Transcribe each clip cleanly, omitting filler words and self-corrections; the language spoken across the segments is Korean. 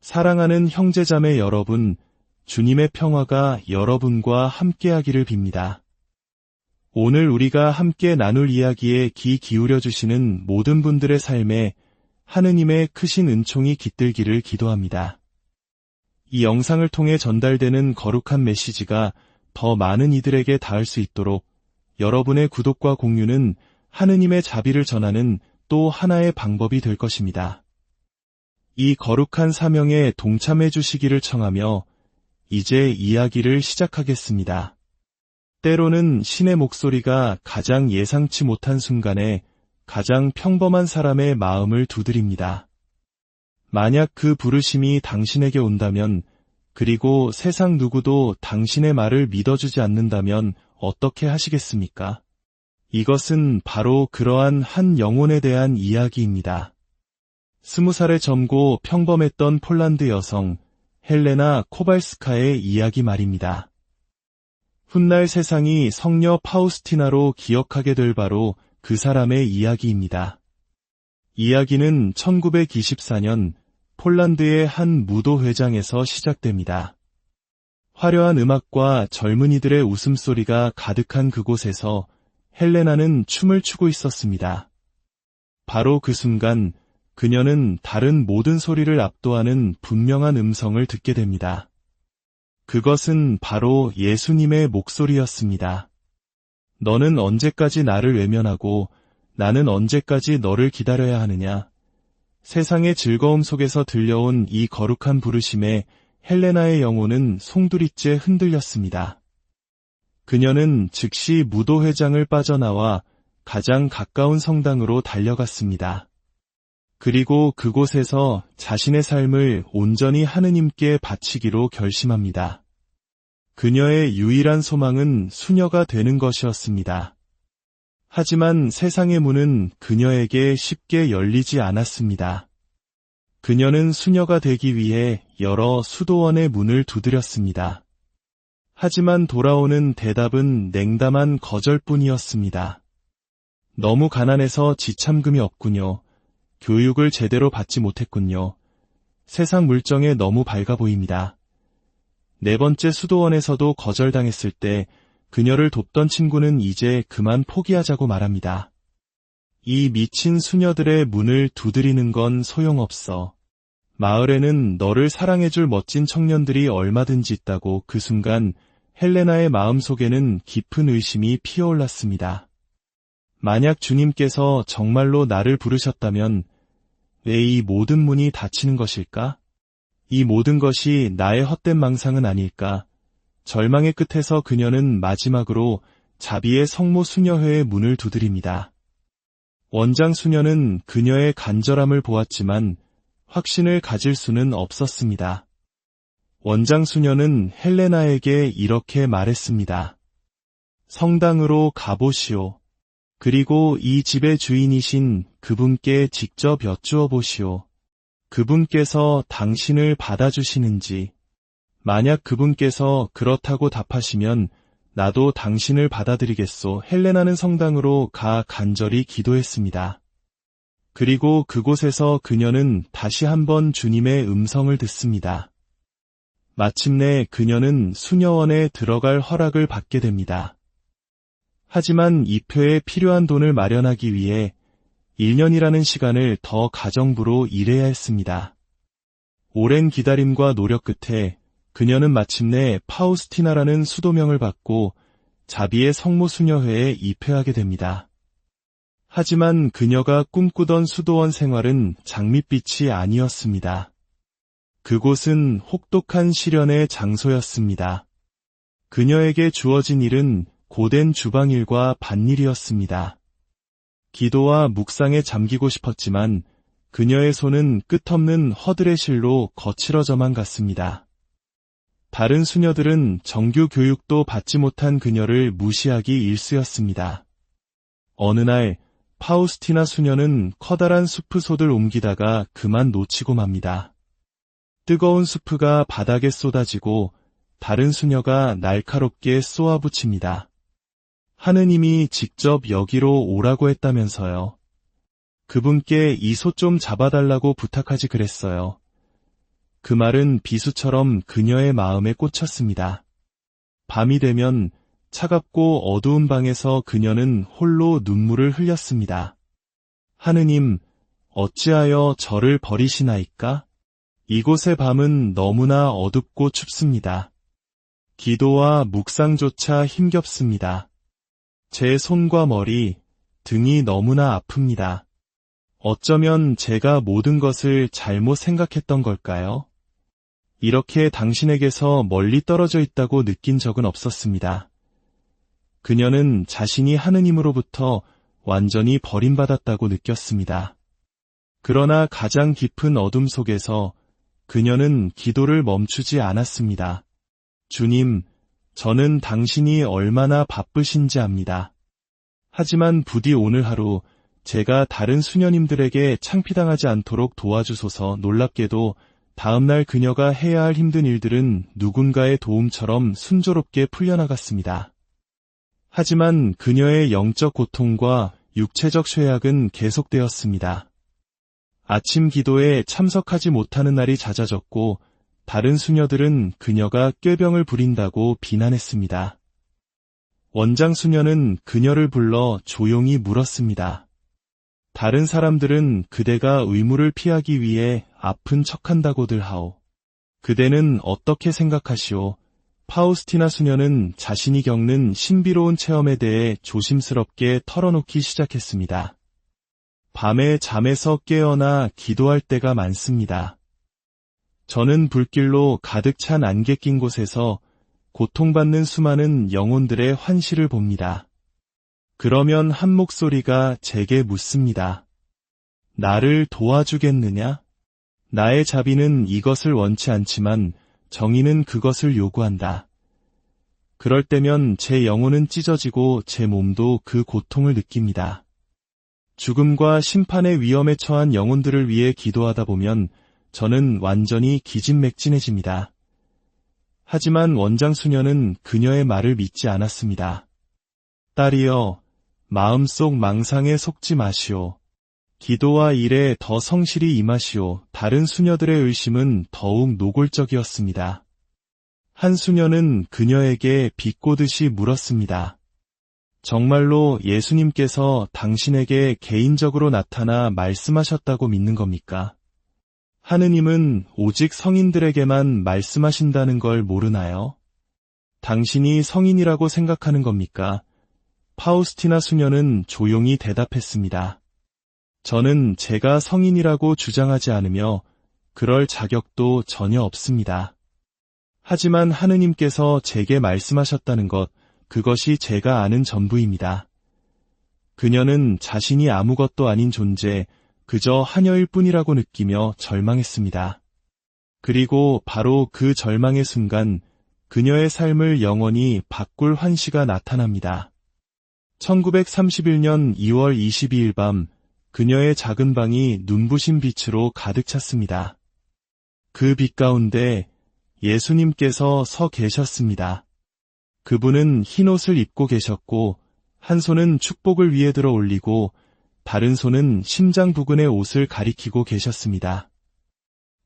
사랑하는 형제자매 여러분, 주님의 평화가 여러분과 함께하기를 빕니다. 오늘 우리가 함께 나눌 이야기에 귀 기울여 주시는 모든 분들의 삶에 하느님의 크신 은총이 깃들기를 기도합니다. 이 영상을 통해 전달되는 거룩한 메시지가 더 많은 이들에게 닿을 수 있도록 여러분의 구독과 공유는 하느님의 자비를 전하는 또 하나의 방법이 될 것입니다. 이 거룩한 사명에 동참해 주시기를 청하며 이제 이야기를 시작하겠습니다. 때로는 신의 목소리가 가장 예상치 못한 순간에 가장 평범한 사람의 마음을 두드립니다. 만약 그 부르심이 당신에게 온다면, 그리고 세상 누구도 당신의 말을 믿어주지 않는다면 어떻게 하시겠습니까? 이것은 바로 그러한 한 영혼에 대한 이야기입니다. 20살의 젊고 평범했던 폴란드 여성 헬레나 코발스카의 이야기 말입니다. 훗날 세상이 성녀 파우스티나로 기억하게 될 바로 그 사람의 이야기입니다. 이야기는 1924년 폴란드의 한 무도회장에서 시작됩니다. 화려한 음악과 젊은이들의 웃음소리가 가득한 그곳에서 헬레나는 춤을 추고 있었습니다. 바로 그 순간 그녀는 다른 모든 소리를 압도하는 분명한 음성을 듣게 됩니다. 그것은 바로 예수님의 목소리였습니다. 너는 언제까지 나를 외면하고 나는 언제까지 너를 기다려야 하느냐? 세상의 즐거움 속에서 들려온 이 거룩한 부르심에 헬레나의 영혼은 송두리째 흔들렸습니다. 그녀는 즉시 무도회장을 빠져나와 가장 가까운 성당으로 달려갔습니다. 그리고 그곳에서 자신의 삶을 온전히 하느님께 바치기로 결심합니다. 그녀의 유일한 소망은 수녀가 되는 것이었습니다. 하지만 세상의 문은 그녀에게 쉽게 열리지 않았습니다. 그녀는 수녀가 되기 위해 여러 수도원의 문을 두드렸습니다. 하지만 돌아오는 대답은 냉담한 거절뿐이었습니다. 너무 가난해서 지참금이 없군요. 교육을 제대로 받지 못했군요. 세상 물정에 너무 밝아 보입니다. 네 번째 수도원에서도 거절당했을 때 그녀를 돕던 친구는 이제 그만 포기하자고 말합니다. 이 미친 수녀들의 문을 두드리는 건 소용없어. 마을에는 너를 사랑해줄 멋진 청년들이 얼마든지 있다고. 그 순간 헬레나의 마음속에는 깊은 의심이 피어올랐습니다. 만약 주님께서 정말로 나를 부르셨다면 왜 이 모든 문이 닫히는 것일까? 이 모든 것이 나의 헛된 망상은 아닐까? 절망의 끝에서 그녀는 마지막으로 자비의 성모 수녀회의 문을 두드립니다. 원장 수녀는 그녀의 간절함을 보았지만 확신을 가질 수는 없었습니다. 원장 수녀는 헬레나에게 이렇게 말했습니다. 성당으로 가보시오. 그리고 이 집의 주인이신 그분께 직접 여쭈어 보시오. 그분께서 당신을 받아주시는지. 만약 그분께서 그렇다고 답하시면 나도 당신을 받아들이겠소. 헬레나는 성당으로 가 간절히 기도했습니다. 그리고 그곳에서 그녀는 다시 한번 주님의 음성을 듣습니다. 마침내 그녀는 수녀원에 들어갈 허락을 받게 됩니다. 하지만 입회에 필요한 돈을 마련하기 위해 1년이라는 시간을 더 가정부로 일해야 했습니다. 오랜 기다림과 노력 끝에 그녀는 마침내 파우스티나라는 수도명을 받고 자비의 성모 수녀회에 입회하게 됩니다. 하지만 그녀가 꿈꾸던 수도원 생활은 장밋빛이 아니었습니다. 그곳은 혹독한 시련의 장소였습니다. 그녀에게 주어진 일은 고된 주방일과 밭일이었습니다. 기도와 묵상에 잠기고 싶었지만 그녀의 손은 끝없는 허들의 실로 거칠어져만 갔습니다. 다른 수녀들은 정규 교육도 받지 못한 그녀를 무시하기 일쑤였습니다. 어느 날 파우스티나 수녀는 커다란 수프솥을 옮기다가 그만 놓치고 맙니다. 뜨거운 수프가 바닥에 쏟아지고 다른 수녀가 날카롭게 쏘아붙입니다. 하느님이 직접 여기로 오라고 했다면서요. 그분께 이 솥 좀 잡아달라고 부탁하지 그랬어요. 그 말은 비수처럼 그녀의 마음에 꽂혔습니다. 밤이 되면 차갑고 어두운 방에서 그녀는 홀로 눈물을 흘렸습니다. 하느님, 어찌하여 저를 버리시나이까? 이곳의 밤은 너무나 어둡고 춥습니다. 기도와 묵상조차 힘겹습니다. 제 손과 머리, 등이 너무나 아픕니다. 어쩌면 제가 모든 것을 잘못 생각했던 걸까요? 이렇게 당신에게서 멀리 떨어져 있다고 느낀 적은 없었습니다. 그녀는 자신이 하느님으로부터 완전히 버림받았다고 느꼈습니다. 그러나 가장 깊은 어둠 속에서 그녀는 기도를 멈추지 않았습니다. 주님, 저는 당신이 얼마나 바쁘신지 압니다. 하지만 부디 오늘 하루 제가 다른 수녀님들에게 창피당하지 않도록 도와주소서. 놀랍게도 다음날 그녀가 해야 할 힘든 일들은 누군가의 도움처럼 순조롭게 풀려나갔습니다. 하지만 그녀의 영적 고통과 육체적 쇠약은 계속되었습니다. 아침 기도에 참석하지 못하는 날이 잦아졌고 다른 수녀들은 그녀가 꾀병을 부린다고 비난했습니다. 원장 수녀는 그녀를 불러 조용히 물었습니다. 다른 사람들은 그대가 의무를 피하기 위해 아픈 척한다고들 하오. 그대는 어떻게 생각하시오? 파우스티나 수녀는 자신이 겪는 신비로운 체험에 대해 조심스럽게 털어놓기 시작했습니다. 밤에 잠에서 깨어나 기도할 때가 많습니다. 저는 불길로 가득 찬 안개 낀 곳에서 고통받는 수많은 영혼들의 환시를 봅니다. 그러면 한 목소리가 제게 묻습니다. 나를 도와주겠느냐? 나의 자비는 이것을 원치 않지만 정의는 그것을 요구한다. 그럴 때면 제 영혼은 찢어지고 제 몸도 그 고통을 느낍니다. 죽음과 심판의 위험에 처한 영혼들을 위해 기도하다 보면 저는 완전히 기진맥진해집니다. 하지만 원장 수녀는 그녀의 말을 믿지 않았습니다. 딸이여, 마음속 망상에 속지 마시오. 기도와 일에 더 성실히 임하시오. 다른 수녀들의 의심은 더욱 노골적이었습니다. 한 수녀는 그녀에게 비꼬듯이 물었습니다. 정말로 예수님께서 당신에게 개인적으로 나타나 말씀하셨다고 믿는 겁니까? 하느님은 오직 성인들에게만 말씀하신다는 걸 모르나요? 당신이 성인이라고 생각하는 겁니까? 파우스티나 수녀는 조용히 대답했습니다. 저는 제가 성인이라고 주장하지 않으며 그럴 자격도 전혀 없습니다. 하지만 하느님께서 제게 말씀하셨다는 것, 그것이 제가 아는 전부입니다. 그녀는 자신이 아무것도 아닌 존재, 그저 하녀일 뿐이라고 느끼며 절망했습니다. 그리고 바로 그 절망의 순간 그녀의 삶을 영원히 바꿀 환시가 나타납니다. 1931년 2월 22일 밤 그녀의 작은 방이 눈부신 빛으로 가득 찼습니다. 그 빛 가운데 예수님께서 서 계셨습니다. 그분은 흰 옷을 입고 계셨고 한 손은 축복을 위에 들어 올리고 다른 손은 심장 부근의 옷을 가리키고 계셨습니다.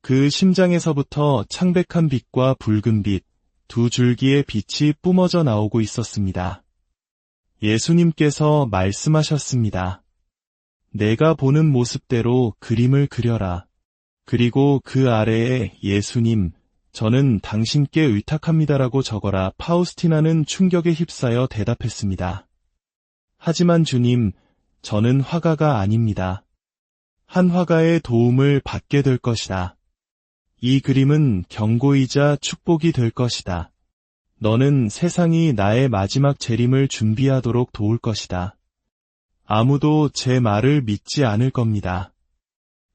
그 심장에서부터 창백한 빛과 붉은 빛, 두 줄기의 빛이 뿜어져 나오고 있었습니다. 예수님께서 말씀하셨습니다. 내가 보는 모습대로 그림을 그려라. 그리고 그 아래에 예수님, 저는 당신께 의탁합니다라고 적어라. 파우스티나는 충격에 휩싸여 대답했습니다. 하지만 주님, 저는 화가가 아닙니다. 한 화가의 도움을 받게 될 것이다. 이 그림은 경고이자 축복이 될 것이다. 너는 세상이 나의 마지막 재림을 준비하도록 도울 것이다. 아무도 제 말을 믿지 않을 겁니다.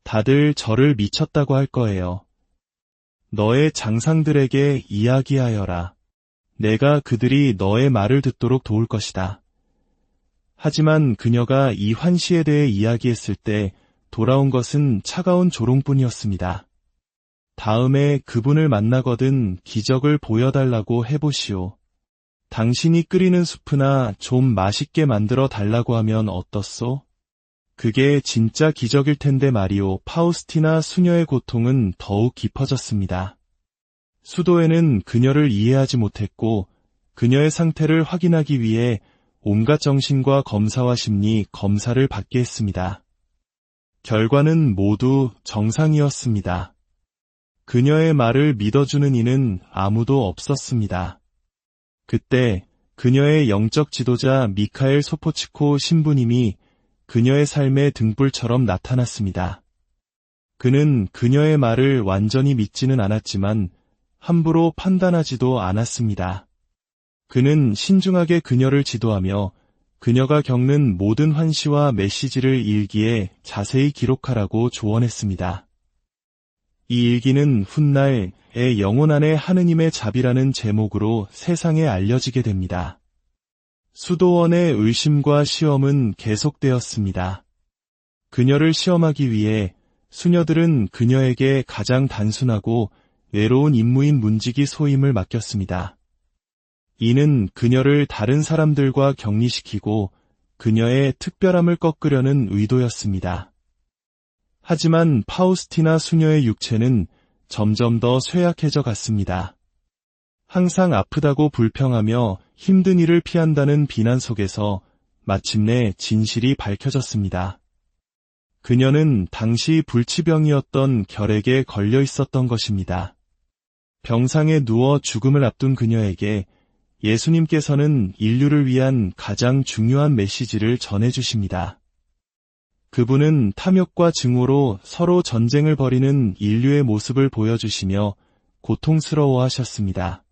다들 저를 미쳤다고 할 거예요. 너의 장상들에게 이야기하여라. 내가 그들이 너의 말을 듣도록 도울 것이다. 하지만 그녀가 이 환시에 대해 이야기했을 때 돌아온 것은 차가운 조롱뿐이었습니다. 다음에 그분을 만나거든 기적을 보여달라고 해보시오. 당신이 끓이는 수프나 좀 맛있게 만들어 달라고 하면 어떻소? 그게 진짜 기적일 텐데 말이오. 파우스티나 수녀의 고통은 더욱 깊어졌습니다. 수도에는 그녀를 이해하지 못했고 그녀의 상태를 확인하기 위해 온갖 정신과 검사와 심리 검사를 받게 했습니다. 결과는 모두 정상이었습니다. 그녀의 말을 믿어주는 이는 아무도 없었습니다. 그때 그녀의 영적 지도자 미카엘 소포치코 신부님이 그녀의 삶의 등불처럼 나타났습니다. 그는 그녀의 말을 완전히 믿지는 않았지만 함부로 판단하지도 않았습니다. 그는 신중하게 그녀를 지도하며 그녀가 겪는 모든 환시와 메시지를 일기에 자세히 기록하라고 조언했습니다. 이 일기는 훗날 의 영혼 안에 하느님의 자비라는 제목으로 세상에 알려지게 됩니다. 수도원의 의심과 시험은 계속되었습니다. 그녀를 시험하기 위해 수녀들은 그녀에게 가장 단순하고 외로운 임무인 문지기 소임을 맡겼습니다. 이는 그녀를 다른 사람들과 격리시키고 그녀의 특별함을 꺾으려는 의도였습니다. 하지만 파우스티나 수녀의 육체는 점점 더 쇠약해져 갔습니다. 항상 아프다고 불평하며 힘든 일을 피한다는 비난 속에서 마침내 진실이 밝혀졌습니다. 그녀는 당시 불치병이었던 결핵에 걸려 있었던 것입니다. 병상에 누워 죽음을 앞둔 그녀에게 예수님께서는 인류를 위한 가장 중요한 메시지를 전해주십니다. 그분은 탐욕과 증오로 서로 전쟁을 벌이는 인류의 모습을 보여주시며 고통스러워하셨습니다.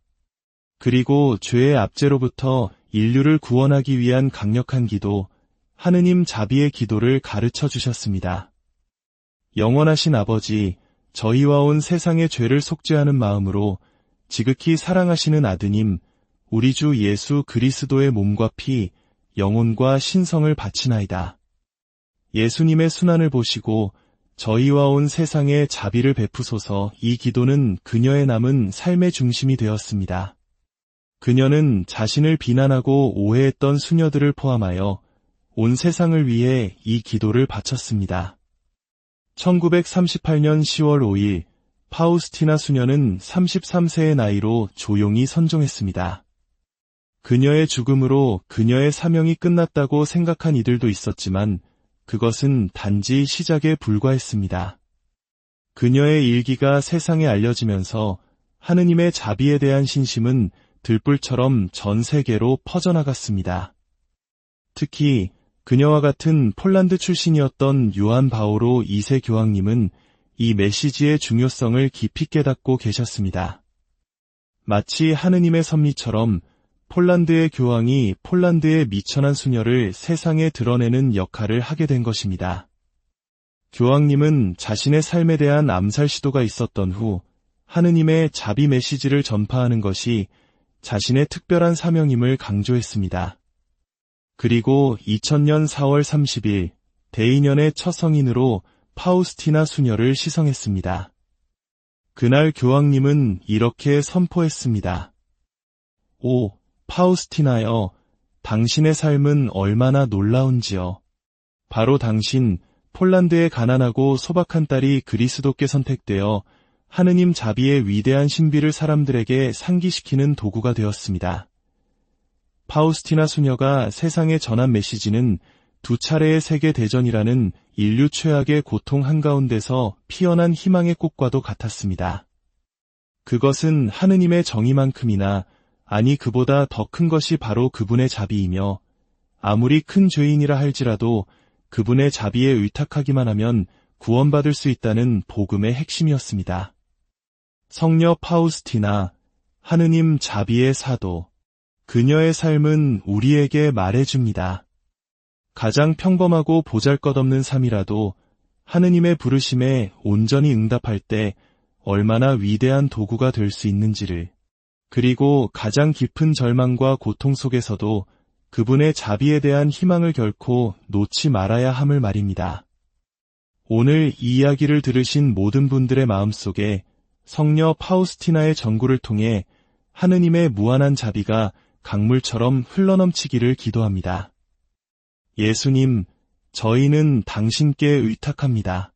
그리고 죄의 압제로부터 인류를 구원하기 위한 강력한 기도, 하느님 자비의 기도를 가르쳐 주셨습니다. 영원하신 아버지, 저희와 온 세상의 죄를 속죄하는 마음으로 지극히 사랑하시는 아드님, 우리 주 예수 그리스도의 몸과 피, 영혼과 신성을 바치나이다. 예수님의 순환을 보시고 저희와 온 세상에 자비를 베푸소서. 이 기도는 그녀의 남은 삶의 중심이 되었습니다. 그녀는 자신을 비난하고 오해했던 수녀들을 포함하여 온 세상을 위해 이 기도를 바쳤습니다. 1938년 10월 5일 파우스티나 수녀는 33세의 나이로 조용히 선종했습니다. 그녀의 죽음으로 그녀의 사명이 끝났다고 생각한 이들도 있었지만 그것은 단지 시작에 불과했습니다. 그녀의 일기가 세상에 알려지면서 하느님의 자비에 대한 신심은 들불처럼 전 세계로 퍼져나갔습니다. 특히 그녀와 같은 폴란드 출신이었던 요한 바오로 2세 교황님은 이 메시지의 중요성을 깊이 깨닫고 계셨습니다. 마치 하느님의 섭리처럼 폴란드의 교황이 폴란드의 미천한 수녀를 세상에 드러내는 역할을 하게 된 것입니다. 교황님은 자신의 삶에 대한 암살 시도가 있었던 후 하느님의 자비 메시지를 전파하는 것이 자신의 특별한 사명임을 강조했습니다. 그리고 2000년 4월 30일 대인연의 첫 성인으로 파우스티나 수녀를 시성했습니다. 그날 교황님은 이렇게 선포했습니다. 오, 파우스티나여, 당신의 삶은 얼마나 놀라운지요. 바로 당신, 폴란드의 가난하고 소박한 딸이 그리스도께 선택되어 하느님 자비의 위대한 신비를 사람들에게 상기시키는 도구가 되었습니다. 파우스티나 수녀가 세상에 전한 메시지는 두 차례의 세계대전이라는 인류 최악의 고통 한가운데서 피어난 희망의 꽃과도 같았습니다. 그것은 하느님의 정의만큼이나 아니 그보다 더 큰 것이 바로 그분의 자비이며 아무리 큰 죄인이라 할지라도 그분의 자비에 의탁하기만 하면 구원받을 수 있다는 복음의 핵심이었습니다. 성녀 파우스티나, 하느님 자비의 사도, 그녀의 삶은 우리에게 말해줍니다. 가장 평범하고 보잘것없는 삶이라도 하느님의 부르심에 온전히 응답할 때 얼마나 위대한 도구가 될 수 있는지를, 그리고 가장 깊은 절망과 고통 속에서도 그분의 자비에 대한 희망을 결코 놓지 말아야 함을 말입니다. 오늘 이 이야기를 들으신 모든 분들의 마음속에 성녀 파우스티나의 전구를 통해 하느님의 무한한 자비가 강물처럼 흘러넘치기를 기도합니다. 예수님, 저희는 당신께 의탁합니다.